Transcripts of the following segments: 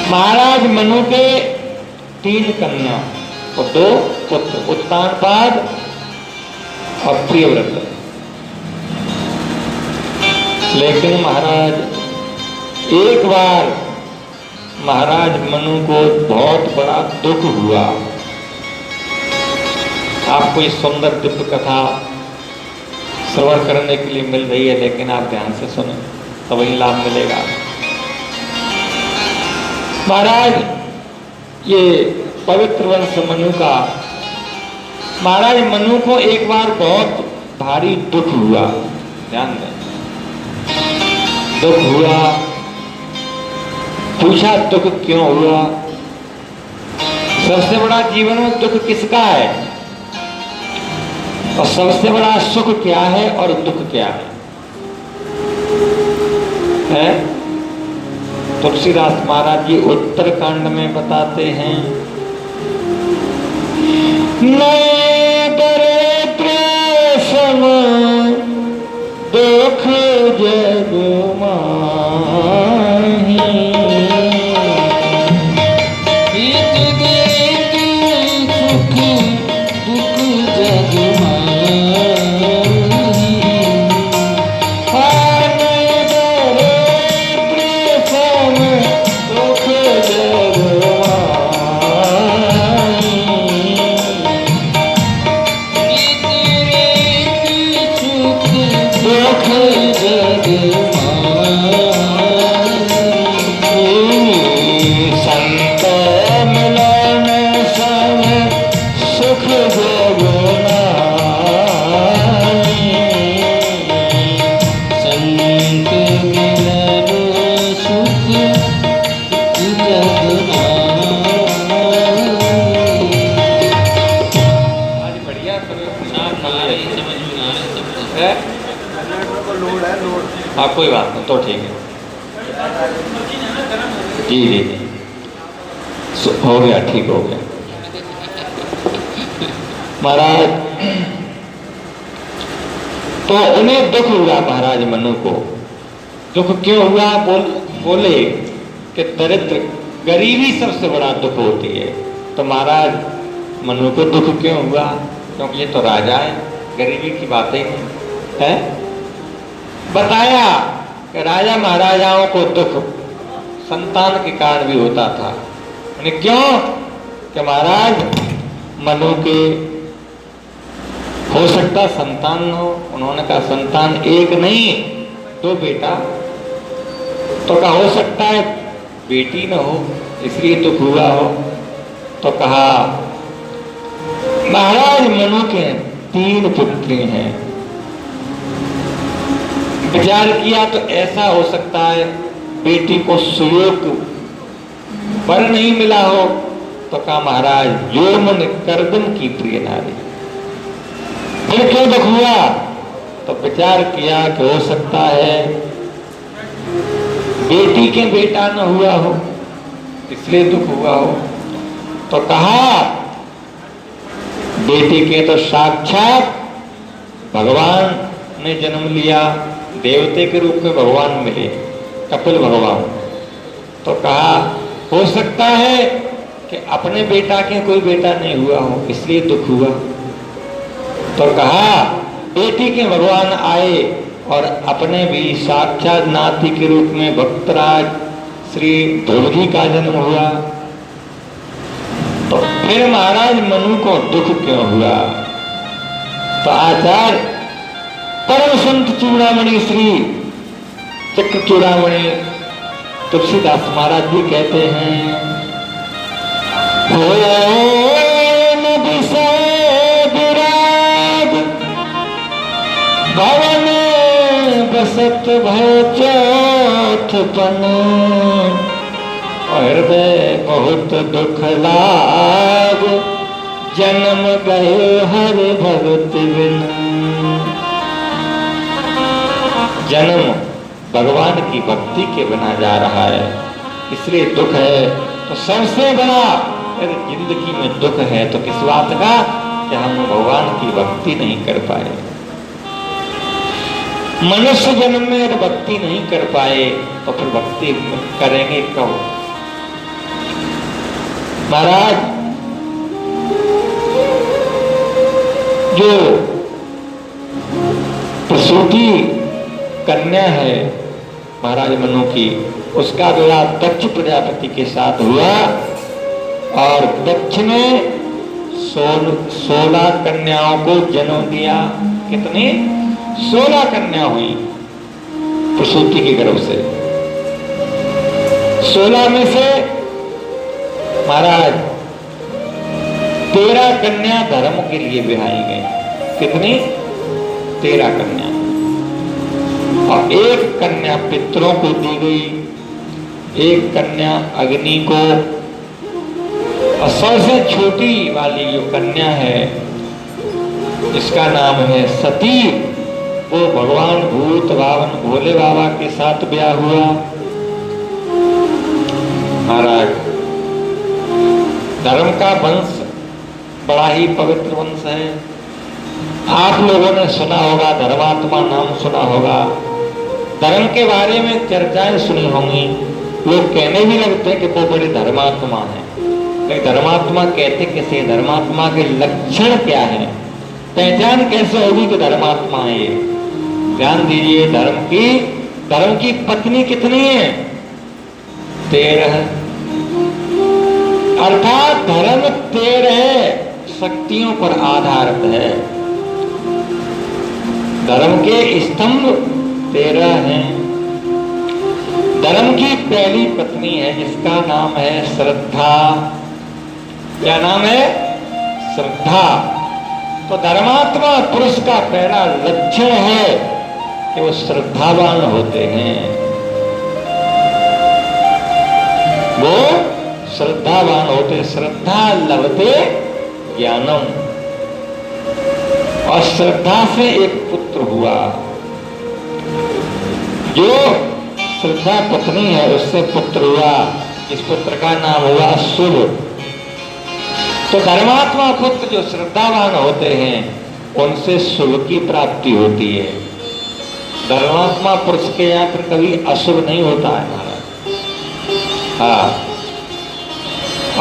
महाराज मनु के 3 कन्या और 2 पुत्र, उत्तानपाद और प्रियव्रत। लेकिन महाराज एक बार महाराज मनु को बहुत बड़ा दुख हुआ। आपको इस सुंदर दिव्य कथा श्रवण करने के लिए मिल रही है, लेकिन आप ध्यान से सुने तो वही लाभ मिलेगा। महाराज ये पवित्र वंश मनु का, महाराज मनु को एक बार बहुत भारी दुख हुआ। ध्यान दें, दुख हुआ। पूछा दुख क्यों हुआ? सबसे बड़ा जीवन में दुख किसका है और सबसे बड़ा सुख क्या है और दुख क्या है? तुलसीदास महाराज जी उत्तरकांड में बताते हैं, नए दरिद्र सम दुख जग माही, गीत गीत सुख दुख जग माही, नए दरिद्र सम दुख जग माही, गीत गीत सुख दुख जग संत मिलन सब सुख जग नाई, संत मिलन सुख जग नाई। आज बढ़िया है। हाँ कोई बात नहीं, तो ठीक है। जी जी जी, हो गया, ठीक हो गया। महाराज तो उन्हें दुख हुआ महाराज मनु को। दुख क्यों हुआ? बोले कि दरिद्र, गरीबी सबसे बड़ा दुख होती है। तो महाराज मनु को दुख क्यों हुआ? क्योंकि ये तो राजा है, गरीबी की बात ही नहीं है। बताया कि राजा महाराजाओं को दुख संतान के कारण भी होता था। उन्हें क्यों? कि महाराज मनु के हो सकता संतान न हो। उन्होंने कहा संतान एक नहीं 2 बेटा, तो कहा हो सकता है बेटी न हो, इसलिए दुख हुआ हो। तो कहा महाराज मनु के 3 पुत्री हैं। विचार किया तो ऐसा हो सकता है बेटी को सुयोग्य वर नहीं मिला हो। तो कहा महाराज योमन करदम की प्रिय नारी। फिर क्यों दुख हुआ? तो विचार किया कि हो सकता है बेटी के बेटा न हुआ हो, इसलिए दुख हुआ हो। तो कहा बेटी के तो साक्षात भगवान ने जन्म लिया, देवते के रूप में भगवान मिले, कपिल भगवान। तो कहा हो सकता है कि अपने बेटा के कोई बेटा नहीं हुआ हो, इसलिए दुख हुआ। तो कहा बेटी के भगवान आए और अपने भी साक्षात नाती के रूप में भक्तराज श्री ध्रुव जी का जन्म हुआ। तो फिर महाराज मनु को दुख क्यों हुआ? तो आचार्य परम संत चूड़ामणि श्री चक्र चूड़ामणि तुलसीदास महाराज जी कहते हैं, भवन बसत भय चौथपन, हृदय बहुत दुख लाग, जन्म गए हर भगत बिन। जन्म भगवान की भक्ति के बिना जा रहा है, इसलिए दुख है। तो सबसे बड़ा अगर जिंदगी में दुख है तो किस बात का? कि हम भगवान की भक्ति नहीं कर पाए। मनुष्य जन्म में अगर भक्ति नहीं कर पाए तो फिर भक्ति करेंगे कब? महाराज जो प्रसूति कन्या है महाराज मनु की, उसका विवाह दक्ष प्रजापति के साथ हुआ और दक्ष ने 16 कन्याओं को जन्म दिया। कितनी? 16 कन्या हुई प्रसूति के गर्भ से। 16 में से महाराज 13 कन्या धर्म के लिए ब्याही गई। कितनी? 13 कन्या। और एक कन्या पितरों को दी गई, एक कन्या अग्नि को, और सबसे छोटी वाली जो कन्या है जिसका नाम है सती, वो भगवान भूत भावन भोले बाबा के साथ ब्याह हुआ। महाराज धर्म का वंश बड़ा ही पवित्र वंश है। आप लोगों ने सुना होगा, धर्मात्मा नाम सुना होगा, धर्म के बारे में चर्चाएं सुनी होंगी। लोग कहने भी लगते हैं कि वो बड़े धर्मात्मा है, लेकिन धर्मात्मा कहते किसे? धर्मात्मा के लक्षण क्या है, पहचान कैसे होगी कि धर्मात्मा है ये? ध्यान दीजिए, धर्म की पत्नी कितनी है? 13। अर्थात धर्म 13 शक्तियों पर आधारित है। धर्म के स्तंभ 13 हैं। धर्म की पहली पत्नी है जिसका नाम है श्रद्धा। क्या नाम है? श्रद्धा। तो धर्मात्मा पुरुष का पहला लक्षण है कि वो श्रद्धावान होते हैं। वो श्रद्धावान होते। श्रद्धा लभते ज्ञानम। और श्रद्धा से एक पुत्र हुआ। जो श्रद्धा पत्नी है उससे पुत्र हुआ, इस पुत्र का नाम हुआ शुभ। तो धर्मात्मा पुत्र जो श्रद्धावान होते हैं उनसे शुभ की प्राप्ति होती है। धर्मात्मा पुरुष के यहाँ पर कभी अशुभ नहीं होता है महाराज। हाँ।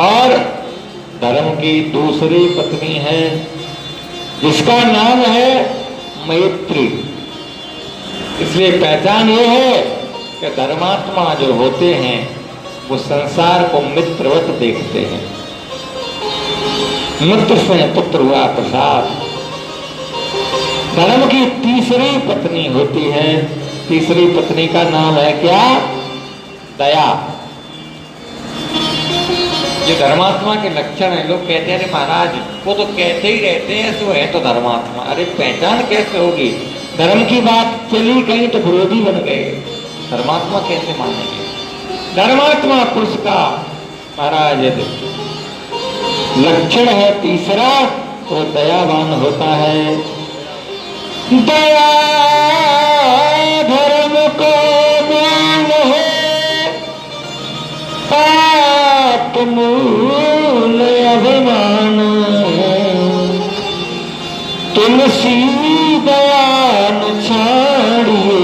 और धर्म की दूसरी पत्नी है जिसका नाम है मैत्री। इसलिए पहचान ये है कि धर्मात्मा जो होते हैं वो संसार को मित्रवत देखते हैं। मित्र से पुत्र हुआ प्रसाद। धर्म की तीसरी पत्नी होती है। तीसरी पत्नी का नाम है क्या? दया। ये धर्मात्मा के लक्षण है। लोग कहते हैं अरे महाराज वो तो कहते ही रहते हैं तो है तो धर्मात्मा। अरे पहचान कैसे होगी? धर्म की बात चली गई तो विरोधी बन गए, धर्मात्मा कैसे मानेंगे? धर्मात्मा पुरुष का महाराज लक्षण है तीसरा, तो दयावान होता है। दया धर्म को मूल है, पाप मूल अभिमान। तुलसी दया न छाड़िए,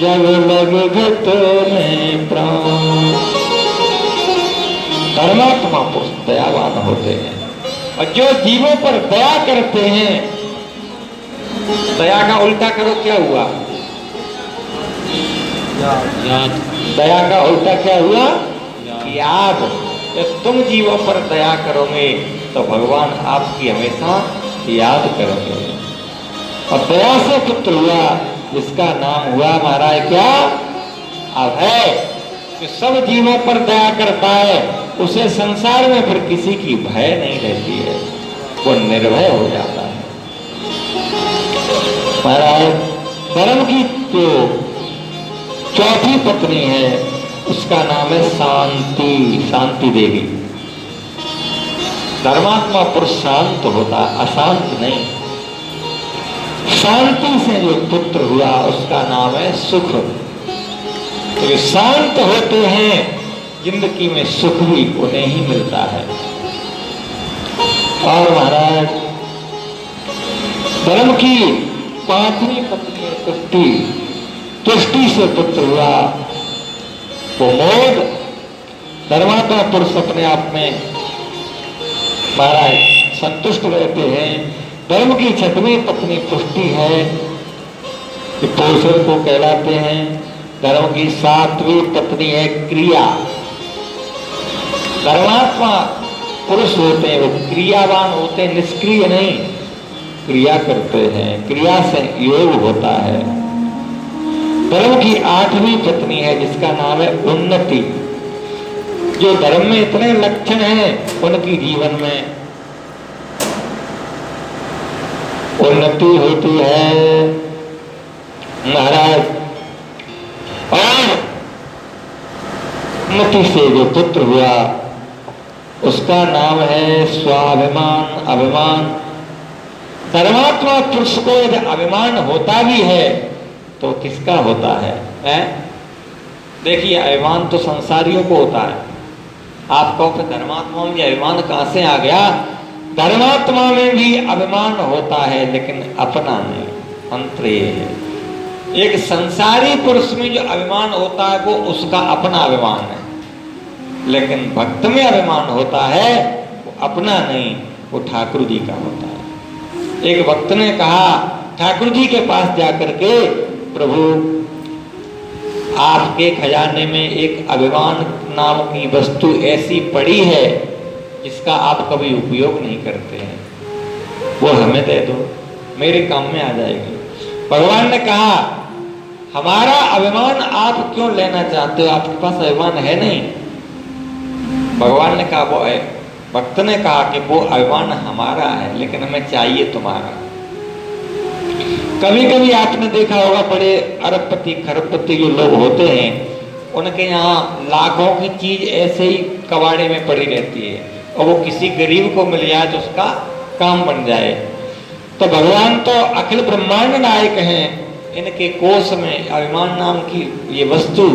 जब लग घट में प्राण। धर्मात्मा पुरुष दयावान होते हैं और जो जीवों पर दया करते हैं। दया का उल्टा करो, क्या हुआ? याद। दया का उल्टा क्या हुआ? याद। जब तुम जीवों पर दया करोगे तो भगवान आपकी हमेशा याद करेंगे। और दया से पुत्र हुआ जिसका नाम हुआ महाराज क्या? अब है कि सब जीवों पर दया करता है, उसे संसार में फिर किसी की भय नहीं रहती है, वो निर्भय हो जाता है। महाराज धर्म की जो चौथी पत्नी है उसका नाम है शांति। शांति देवी। धर्मात्मा पुरुष शांत होता, अशांत नहीं। शांति से जो पुत्र हुआ उसका नाम है सुख। तो शांत होते हैं जिंदगी में सुख भी उन्हें ही मिलता है। और महाराज धर्म की पांचवी पत्नी तुष्टि। तुष्टि से पुत्र हुआ प्रमोद। धर्मात्मा पुरुष अपने आप में महाराज संतुष्ट रहते हैं। धर्म की छठवीं पत्नी पुष्टि है, पोषण को कहलाते हैं। धर्म की सातवीं पत्नी है क्रिया। धर्मात्मा पुरुष होते हैं वो क्रियावान होते हैं, निष्क्रिय नहीं, क्रिया करते हैं, क्रिया से योग होता है। धर्म की आठवीं पत्नी है जिसका नाम है उन्नति। जो धर्म में इतने लक्षण हैं उनकी जीवन में उन्नति होती है महाराज। और उन्नति से जो पुत्र हुआ उसका नाम है स्वाभिमान, अभिमान। धर्मात्मा पुरुष को यदि अभिमान होता भी है तो किसका होता है? देखिए, अभिमान तो संसारियों को होता है। आप कहो कि धर्मात्मा में अभिमान कहां से आ गया? धर्मात्मा में भी अभिमान होता है लेकिन अपना नहीं, अंतर ये है। एक संसारी पुरुष में जो अभिमान होता है वो उसका अपना अभिमान है, लेकिन भक्त में अभिमान होता है वो अपना नहीं, वो ठाकुर जी का होता है। एक भक्त ने कहा ठाकुर जी के पास जाकर के, प्रभु आपके खजाने में एक अभिमान नाम की वस्तु ऐसी पड़ी है जिसका आप कभी उपयोग नहीं करते हैं, वो हमें दे दो, मेरे काम में आ जाएगी। भगवान ने कहा हमारा अभिमान आप क्यों लेना चाहते हो, आपके पास अभिमान है नहीं। भगवान ने कहा वो है, भक्त ने कहा कि वो अभिमान हमारा है लेकिन हमें चाहिए तुम्हारा। कभी कभी आपने देखा होगा बड़े अरबपति खरबपति जो लोग होते हैं उनके यहाँ लाखों की चीज ऐसे ही कबाड़े में पड़ी रहती है और वो किसी गरीब को मिल जाए तो उसका काम बन जाए। तो भगवान तो अखिल ब्रह्मांड नायक हैं, इनके कोष में अभिमान नाम की ये वस्तु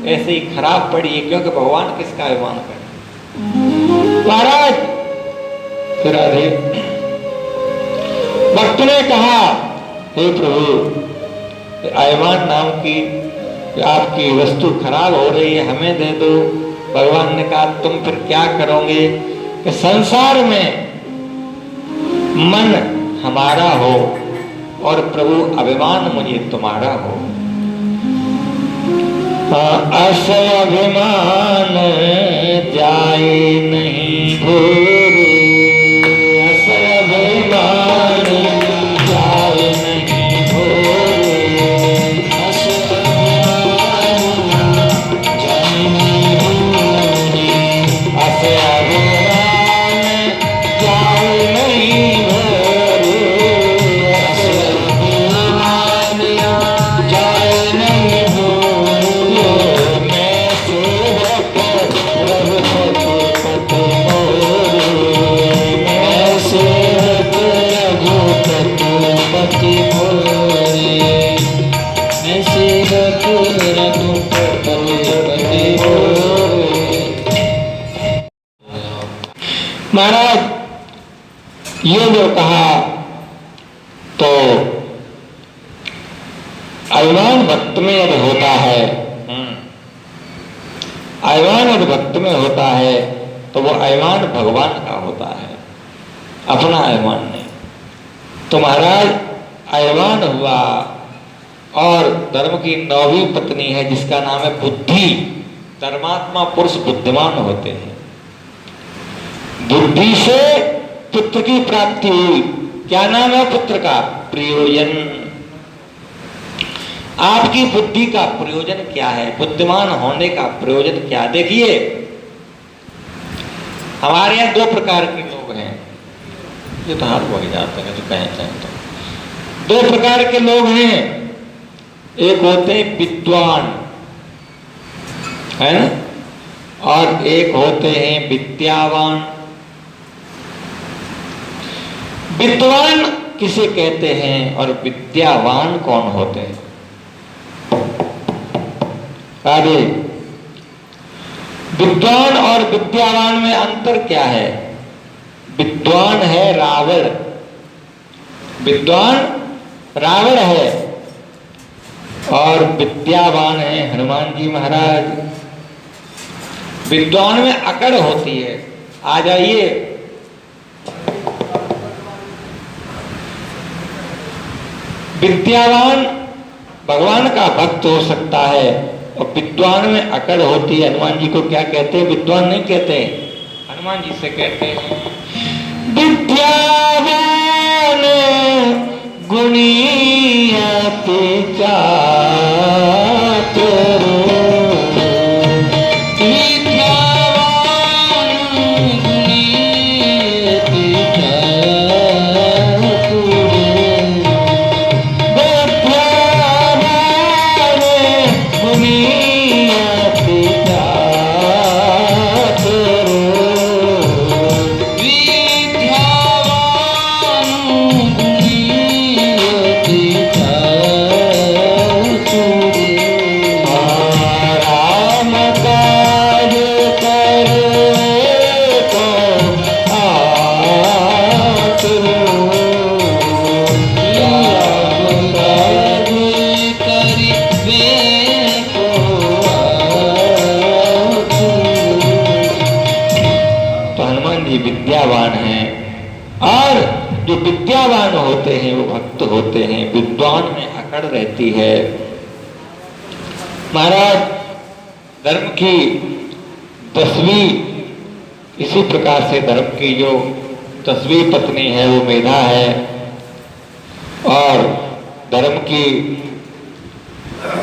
ऐसे ही खराब पड़ी है, क्योंकि भगवान किसका अभिमान करे महाराज। फिर अरे भक्त ने कहा हे प्रभु अभिमान नाम की आपकी वस्तु खराब हो रही है, हमें दे दो। भगवान ने कहा तुम फिर क्या करोगे कि संसार में मन हमारा हो और प्रभु अभिमान मुझे तुम्हारा हो। असय अभिमान जाए नहीं भोरे, असय अभिमान जाए नहीं भोरे, असय अभिमान जाए नहीं भोरे, असय अभिमान जाए नहीं भोरे, असय अभिमान जाए नहीं भोरे। मैं सेवक रघुपति मोरे, मैं सेवक रघुपति मोरे, मैं सेवक रघुपति मोरे। महाराज ये जो कहा तो अभिमान भक्त में यदि होता है, अभिमान यदि भक्त में होता है तो वो अभिमान भगवान का होता है, अपना अभिमान नहीं। तो महाराज अभिमान हुआ। और धर्म की नौवीं पत्नी है जिसका नाम है बुद्धि। धर्मात्मा पुरुष बुद्धिमान होते हैं। बुद्धि से पुत्र की प्राप्ति हुई। क्या नाम है पुत्र का? प्रयोजन। आपकी बुद्धि का प्रयोजन क्या है? बुद्धिमान होने का प्रयोजन क्या? देखिए हमारे यहाँ दो प्रकार के लोग हैं, ये तो हाथ बढ़ जाते हैं जो कहें चाहें तो। दो प्रकार के लोग हैं, एक होते हैं विद्वान, है ना, और एक होते हैं विद्यावान। विद्वान किसे कहते हैं और विद्यावान कौन होते हैं? आगे विद्वान और विद्यावान में अंतर क्या है? विद्वान है रावण, विद्वान रावण है, और विद्यावान है हनुमान जी महाराज। विद्वान में अकड़ होती है। आ जाइए, विद्यावान भगवान का भक्त हो सकता है और विद्वान में अकड़ होती है। हनुमान जी को क्या कहते हैं? विद्वान नहीं कहते, हनुमान जी से कहते हैं विद्यावान गुणी अति चातुर। विद्यावान हैं, और जो विद्यावान होते हैं वो भक्त होते हैं। विद्वान में अकड़ रहती है। महाराज धर्म की 10वीं, इसी प्रकार से धर्म की जो 10वीं पत्नी है वो मेधा है, और धर्म की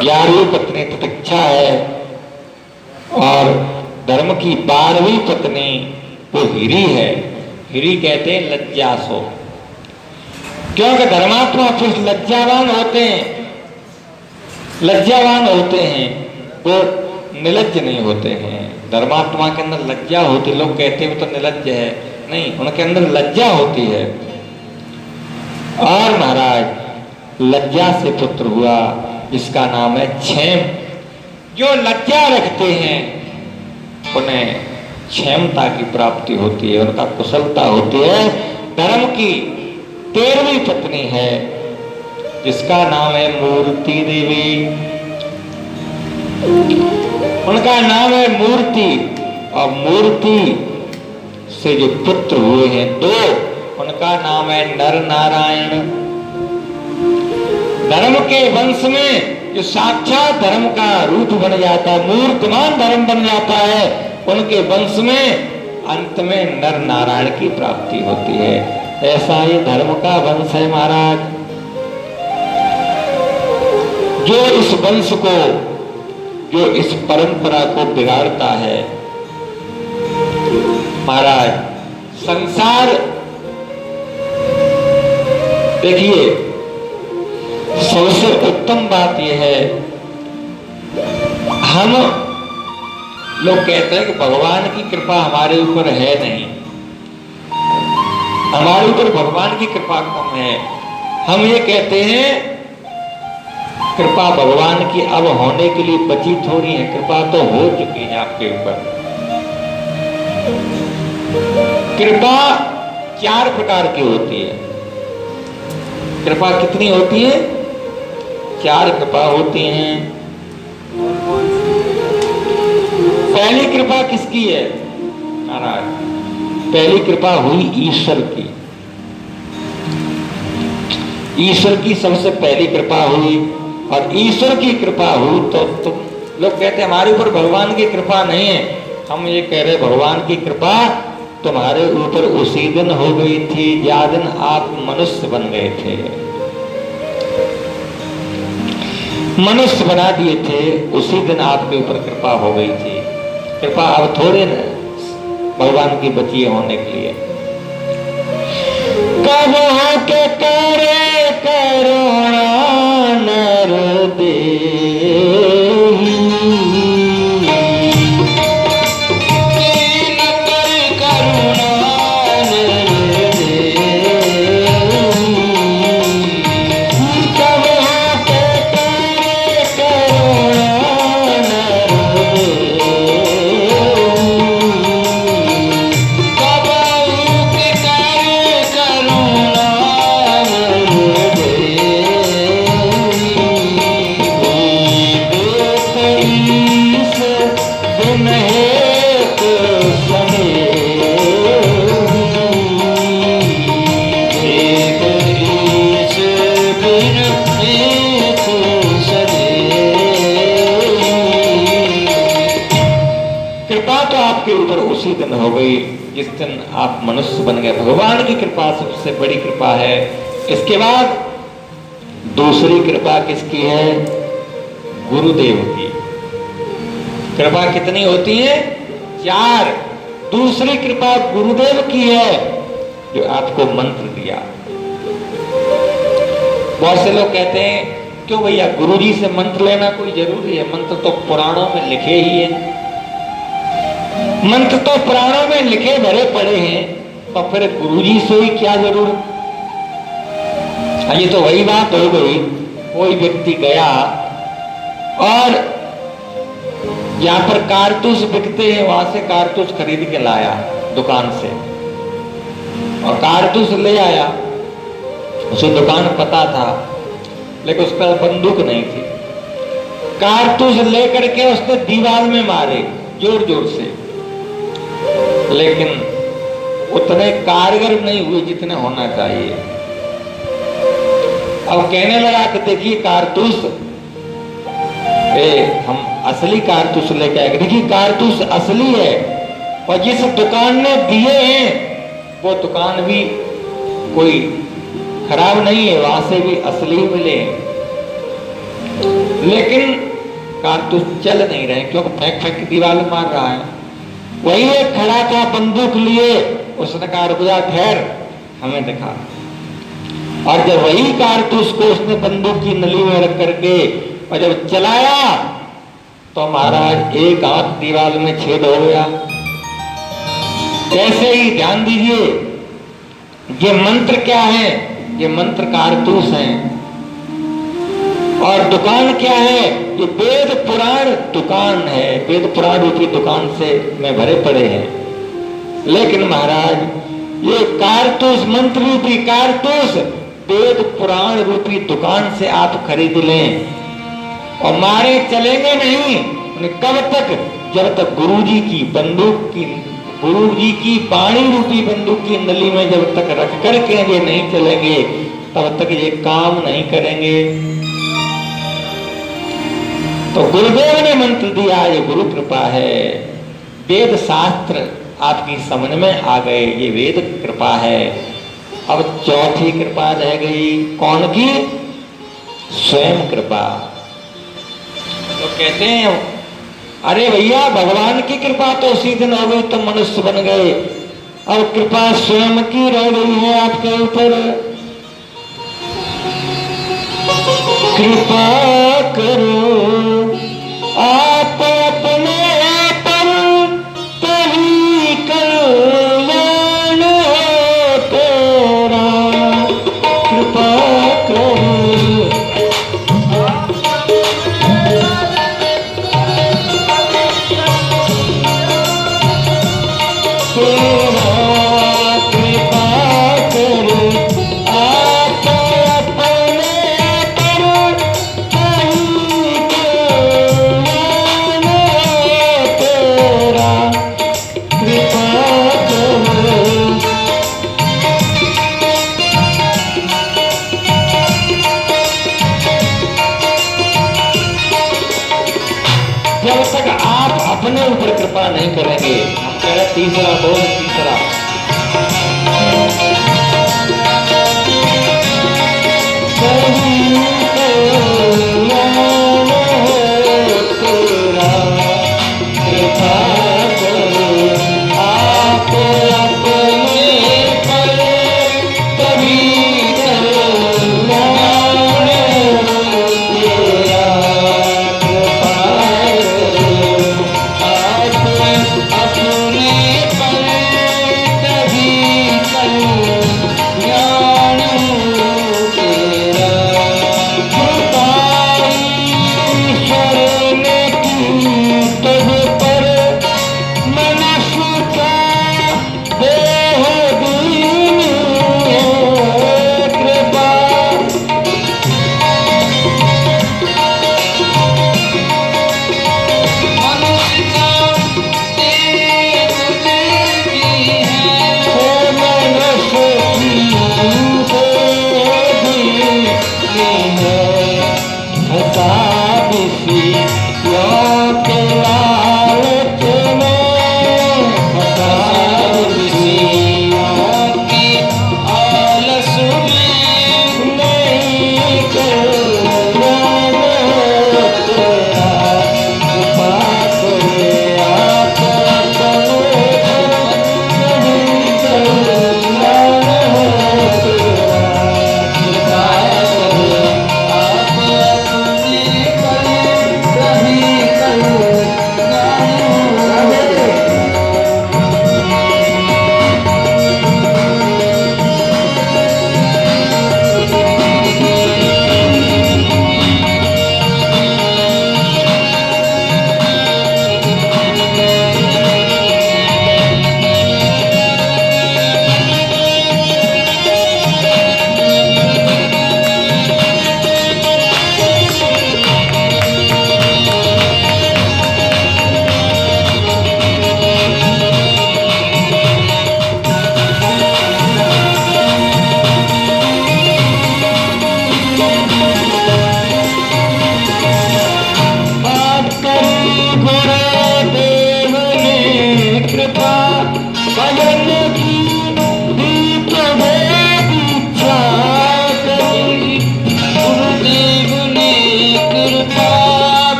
11वीं पत्नी प्रतीक्षा है, और धर्म की 12वीं पत्नी वो हिरी है। हिरी कहते हैं लज्जासो, क्योंकि धर्मात्मा फिर लज्जावान होते हैं, लज्जावान होते हैं, वो निर्लज्ज नहीं होते हैं। धर्मात्मा के अंदर लज्जा होती, लोग कहते हैं वो तो निर्लज्ज है, नहीं, उनके अंदर लज्जा होती है। और महाराज लज्जा से पुत्र हुआ जिसका नाम है क्षेम। जो लज्जा रखते हैं उन्हें क्षेमता की प्राप्ति होती है, उनका कुशलता होती है। धर्म की 13वीं पत्नी है जिसका नाम है मूर्ति देवी, उनका नाम है मूर्ति, और मूर्ति से जो पुत्र हुए हैं 2, उनका नाम है नर नारायण। धर्म के वंश में जो साक्षात धर्म का रूप बन जाता है, मूर्तिमान धर्म बन जाता है, उनके वंश में अंत में नर नारायण की प्राप्ति होती है। ऐसा ये धर्म का वंश है महाराज। जो इस वंश को, जो इस परंपरा को बिगाड़ता है महाराज, संसार देखिए, सबसे उत्तम बात यह है, हम लोग कहते हैं कि भगवान की कृपा हमारे ऊपर है नहीं, हमारे ऊपर भगवान की कृपा कम है। हम ये कहते हैं कृपा भगवान की अब होने के लिए बची थोड़ी है, कृपा तो हो चुकी है आपके ऊपर। कृपा 4 प्रकार की होती है। कृपा कितनी होती है? 4 कृपा होती हैं। पहली कृपा किसकी है महाराज? पहली कृपा हुई ईश्वर की। ईश्वर की सबसे पहली कृपा हुई, और ईश्वर की कृपा हुई तो तुम लोग कहते हैं हमारे ऊपर भगवान की कृपा नहीं है। हम ये कह रहे भगवान की कृपा तुम्हारे ऊपर उसी दिन हो गई थी जिस दिन आप मनुष्य बन गए थे, मनुष्य बना दिए थे, उसी दिन आपके ऊपर कृपा हो गई थी। कृपा अब थोड़े न भगवान की बची होने के लिए। कब हो के करे करुणा नर देहि, कृपा तो आपके ऊपर उसी दिन हो गई जिस दिन आप मनुष्य बन गए। भगवान की कृपा सबसे बड़ी कृपा है। इसके बाद दूसरी कृपा किसकी है? गुरुदेव की। कृपा कितनी होती है? 4। दूसरी कृपा गुरुदेव की है जो आपको मंत्र दिया। बहुत से लोग कहते हैं क्यों भैया गुरुजी से मंत्र लेना कोई जरूरी है? मंत्र तो पुराणों में लिखे ही है, मंत्र तो पुराणों में लिखे भरे पड़े हैं, तो फिर गुरुजी से ही क्या जरूरत? ये तो वही बात हो गई, कोई व्यक्ति गया और जहां पर कारतूस बिकते हैं वहां से कारतूस खरीद के लाया दुकान से, और कारतूस ले आया। उसे दुकान पता था लेकिन उस पर बंदूक नहीं थी। कारतूस लेकर के उसने दीवार में मारे जोर जोर से, लेकिन उतने कारगर नहीं हुए जितने होना चाहिए। अब कहने लगा कि देखिए कारतूस, हम असली कारतूस लेके आए। देखिए कारतूस असली है और जिस दुकान ने दिए हैं वो दुकान भी कोई खराब नहीं है, वहां से भी असली मिले, लेकिन कारतूस चल नहीं रहे क्योंकि फेंक फेंक के दीवार में मार रहा है। वही एक खड़ा था बंदूक लिए, उसने कहा रुक जा ठहर, हमें दिखा। और जब वही कारतूस को उसने बंदूक की नली में रख करके और जब चलाया तो महाराज एक आंख दीवार में छेद हो गया। ऐसे ही ध्यान दीजिए, ये मंत्र क्या है? ये मंत्र कारतूस हैं। और दुकान क्या है? ये वेद पुराण दुकान है, वेद पुराण रूपी दुकान से में भरे पड़े हैं। लेकिन महाराज ये कारतूस, मंत्र रूपी कारतूस वेद पुराण रूपी दुकान से आप खरीद लें और मारे चलेंगे नहीं। कब तक? जब तक गुरुजी की बंदूक की, गुरुजी की पानी रूपी बंदूक की नली में जब तक रख करके ये नहीं चलेंगे तब तक ये काम नहीं करेंगे। तो गुरुदेव ने मंत्र दिया, ये गुरु कृपा है। वेद शास्त्र आपकी समझ में आ गए, ये वेद कृपा है। अब चौथी कृपा रह गई, कौन की? स्वयं कृपा। तो कहते हैं अरे भैया भगवान की कृपा तो उसी दिन हो गई तो मनुष्य बन गए, अब कृपा स्वयं की रह गई है आपके ऊपर। कृपा करो आप अपने पर, तभी कल्याण हो तेरा। कृपा करो अपने ऊपर कृपा नहीं करेंगे। हम कह रहे तीसरा बोल, तीसरा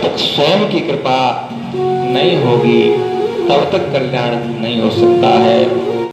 तक स्वयं की कृपा नहीं होगी तब तक कल्याण नहीं हो सकता है।